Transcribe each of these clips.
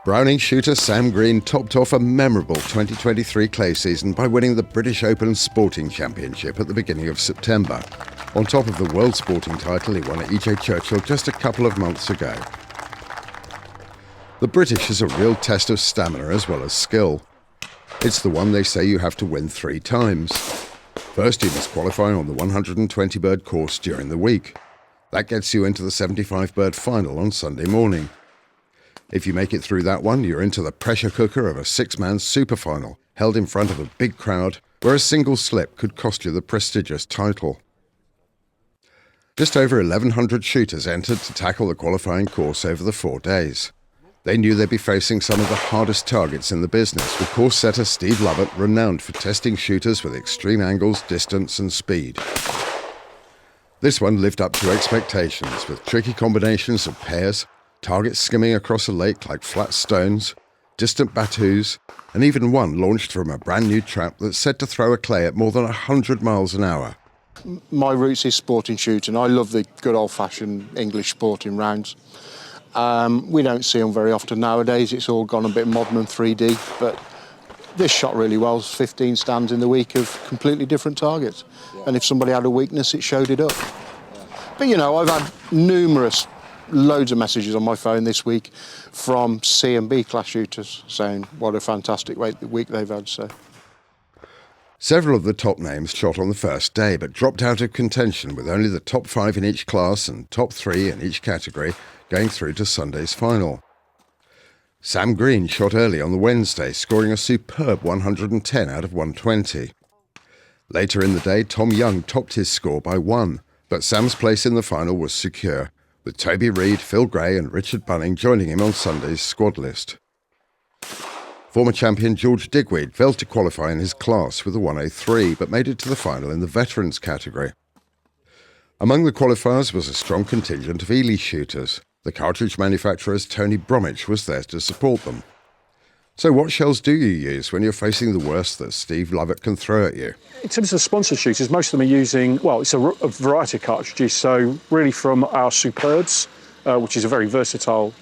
Browning shooter Sam Green topped off a memorable 2023 clay season by winning the British Open Sporting Championship at the beginning of September, on top of the World Sporting title he won at E.J. Churchill just a couple of months ago. The British is a real test of stamina as well as skill. It's the one they say you have to win 3 times. First, you must qualify on the 120-bird course during the week. That gets you into the 75-bird final on Sunday morning. If you make it through that one, you're into the pressure cooker of a 6-man super final, held in front of a big crowd, where a single slip could cost you the prestigious title. Just over 1,100 shooters entered to tackle the qualifying course over the 4 days. They knew they'd be facing some of the hardest targets in the business, with course setter Steve Lovatt renowned for testing shooters with extreme angles, distance and speed. This one lived up to expectations, with tricky combinations of pairs, targets skimming across a lake like flat stones, distant battus, and even one launched from a brand new trap that's said to throw a clay at more than 100 miles an hour. My roots is sporting shooting. I love the good old-fashioned English sporting rounds. We don't see them very often nowadays. It's all gone a bit modern and 3D, but this shot really well. 15 stands in the week of completely different targets. And if somebody had a weakness, it showed it up. But, you know, I've had loads of messages on my phone this week from C and B class shooters saying what a fantastic week they've had. So, several of the top names shot on the first day, but dropped out of contention, with only the top 5 in each class and top 3 in each category going through to Sunday's final. Sam Green shot early on the Wednesday, scoring a superb 110 out of 120. Later in the day, Tom Young topped his score by 1, but Sam's place in the final was secure, with Toby Reed, Phil Gray and Richard Bunning joining him on Sunday's squad list. Former champion George Digweed failed to qualify in his class with a 103, but made it to the final in the veterans category. Among the qualifiers was a strong contingent of Eley shooters. The cartridge manufacturer's Tony Bromwich was there to support them. So what shells do you use when you're facing the worst that Steve Lovatt can throw at you? In terms of sponsor shooters, most of them are using, well, it's a variety of cartridges. So really from our Superbs, which is a very versatile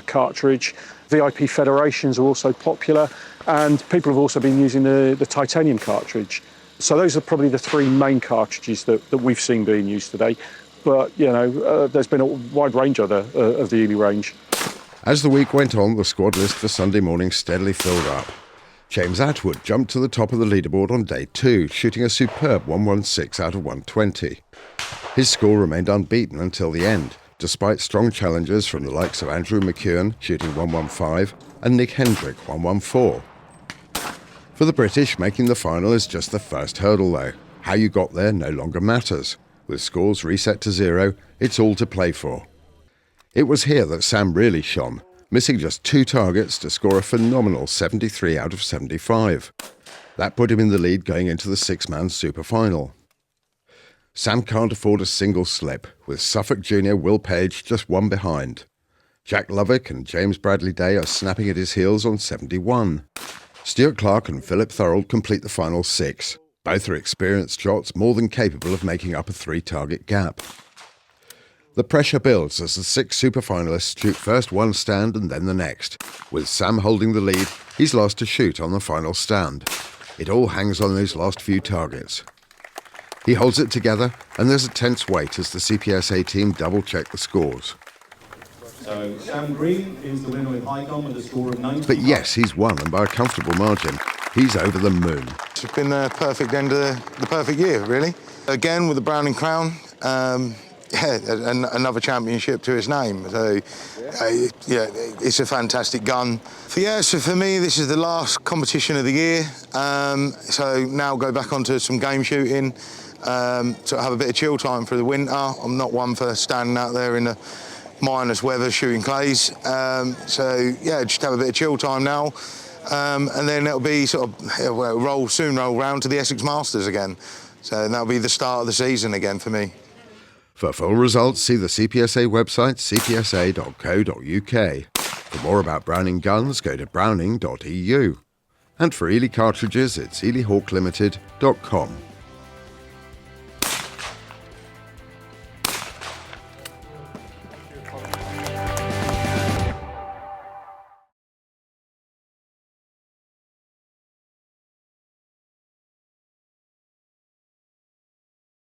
cartridge. VIP Federations are also popular, and people have also been using the titanium cartridge. So those are probably the 3 main cartridges that we've seen being used today. But, you know, there's been a wide range of the Eley range. As the week went on, the squad list for Sunday morning steadily filled up. James Atwood jumped to the top of the leaderboard on day 2, shooting a superb 116 out of 120. His score remained unbeaten until the end, despite strong challenges from the likes of Andrew McEwen, shooting 115, and Nick Hendrick, 114. For the British, making the final is just the first hurdle though. How you got there no longer matters. With scores reset to 0, it's all to play for. It was here that Sam really shone, missing just 2 targets to score a phenomenal 73 out of 75. That put him in the lead going into the 6-man super final. Sam can't afford a single slip, with Suffolk junior Will Page just 1 behind. Jack Lovick and James Bradley Day are snapping at his heels on 71. Stuart Clark and Philip Thorold complete the final 6. Both are experienced shots, more than capable of making up a 3-target gap. The pressure builds as the 6 super finalists shoot first one stand and then the next. With Sam holding the lead, he's last to shoot on the final stand. It all hangs on those last few targets. He holds it together, and there's a tense wait as the CPSA team double-check the scores. So Sam Green is the winner with Highcom with a score of 90. But yes, he's won, and by a comfortable margin. He's over the moon. It's been the perfect end of the perfect year, really. Again, with the Browning crown, another championship to his name. So, it's a fantastic gun. So for me, this is the last competition of the year. So now go back onto some game shooting, to have a bit of chill time for the winter. I'm not one for standing out there in the minus weather shooting clays. Just have a bit of chill time now. And then it'll be roll round to the Essex Masters again. So that'll be the start of the season again for me. For full results, see the CPSA website, cpsa.co.uk. For more about Browning guns, go to browning.eu. And for Eley cartridges, it's eleyhawklimited.com.